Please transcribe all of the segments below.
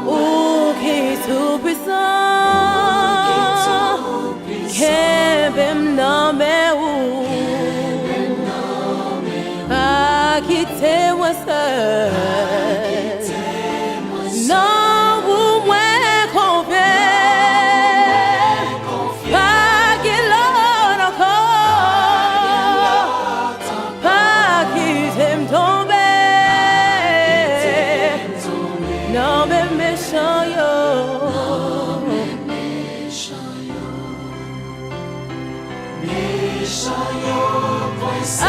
Oh, qui est tout puissant, qu'aime nommer ou pas quitter moi seul. Non, vous moins confiant, pas qu'il en encore, pas qu'il t'aime tomber. Non, mais méchant yo. À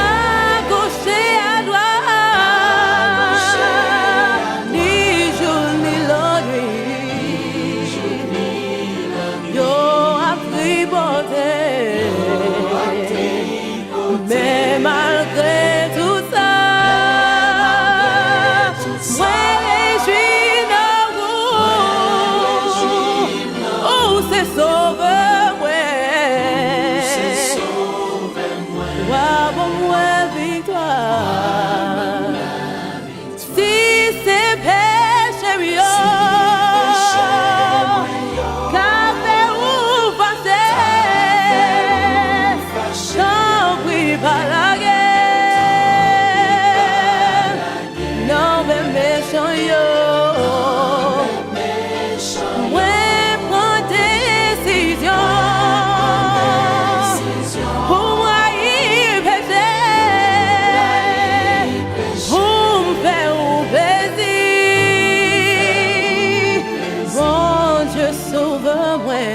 gauche et à droite, ni jour ni la nuit, yo a pris bonté, mais malgré tout ça, moi je suis dans vous, oh c'est sauveur, ouais, ouais, bon ouais victoire. Si c'est péché, yo, café ou passer, j'en prie pas la guerre, non mais méchant yo, ouais prends décision, pour moi y péché, pour me faire plaisir, bon Dieu sauve-moi.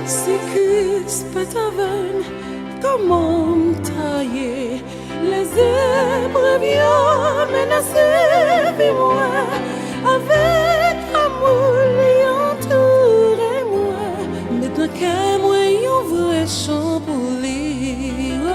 Si Christ peut t'avoir, comment tailler les épreuves menacées, vis-moi avec amour et entourez-moi. Maintenant qu'à moi, un vrai chant pour lui. Oh,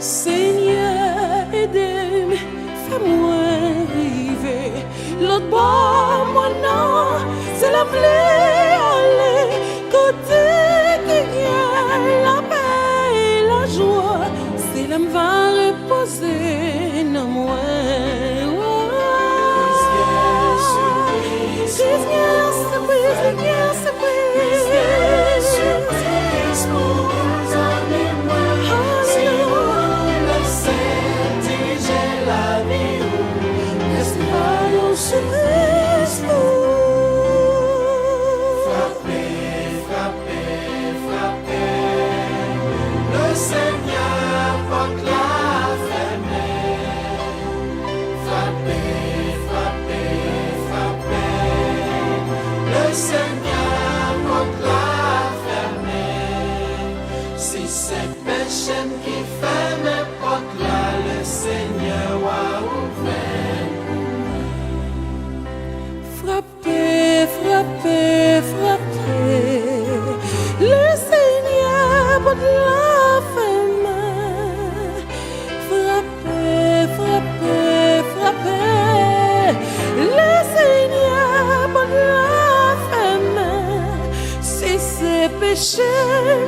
Seigneur, aide-moi, fais-moi arriver. L'autre bord, moi non, c'est la plaie, aller. Côté qu'il y a la paix et la joie, c'est là me va reposer dans moi. Frappez, frappez, frappez, le Seigneur porte la ferme. Frappez, frappez, frappez, le Seigneur porte la ferme. Si c'est péché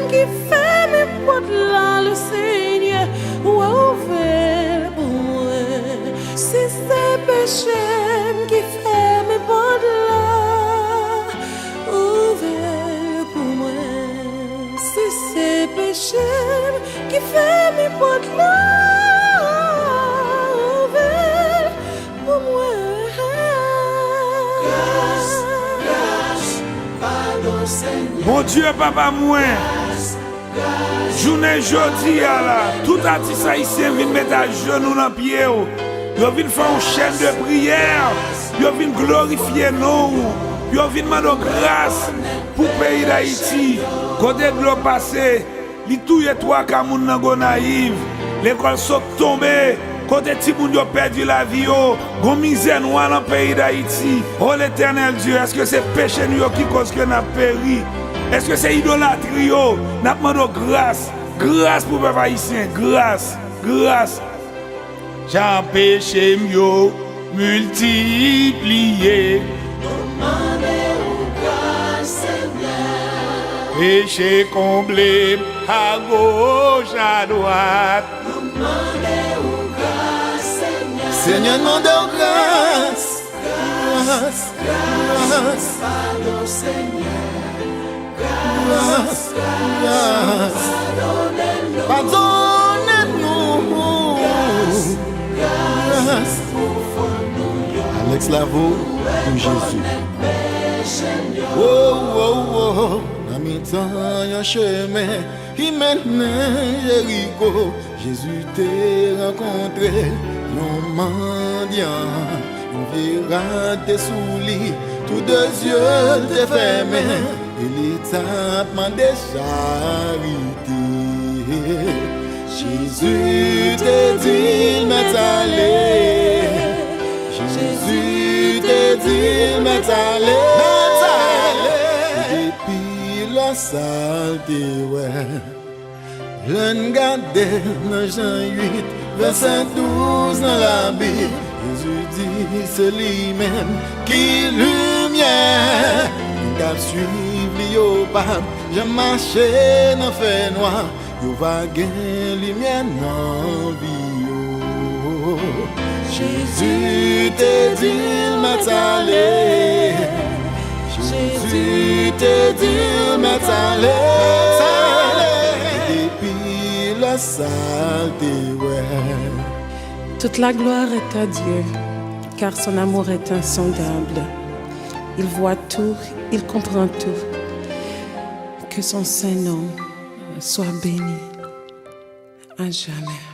qui fait mes portes là, le Seigneur ou ouvert pour moi. Si c'est péché qui fait mes portes là, ouvert pour moi. Si c'est péché qui fait mes portes là, ouvert pour moi. Grâce, grâce, pardon Seigneur. Mon Dieu, papa, moi. Journée jeudi, là, tout artiste haïtien vient mettre à genoux dans le pied. Ils viennent faire une chaîne de prière. Ils viennent glorifier nous. Ils viennent demander grâce pour le pays d'Haïti. Côté de l'eau passé, ils touillent trois Cameroun dans Gonaïve. L'école sont tombée. Côté de moun yo perdu la vie, gon misère noire dans le pays d'Haïti. Oh l'Éternel Dieu, est-ce que c'est péché nous qui cause que nous avons péri? Est-ce que c'est idolâtrie? Nous demandons grâce. Grâce pour le peuple haïtien, grâce, grâce. J'ai péché mieux, multiplié. Péché comblé, à gauche, à droite. Seigneur, demande grâce, grâce, grâce, grâce, grâce, pardonnez-nous, grâce. Alex Lavo pour Jésus. Oh, oh, oh, dans mes temps, y'a un chemin qui mène Jéricho. Jésus t'a rencontré. Non mendiant, on verra tes souliers, tous deux yeux te fermés, et l'étape de charité. Jésus te dit, mais allez. Jésus te dit, mais allez. Et puis la saleté, ouais. L'un gardé dans Jean 8, verset 12 dans la Bible. Jésus dit c'est lui-même qui lumière. Nous suivre lui au pape. Je marché dans fait noir. Yo va gagner lumière dans vie. Jésus te dit mais allez. Jésus te dit mais allez. La saleté, ouais. Toute la gloire est à Dieu, car son amour est insondable. Il voit tout, il comprend tout. Que son Saint-Nom soit béni à jamais.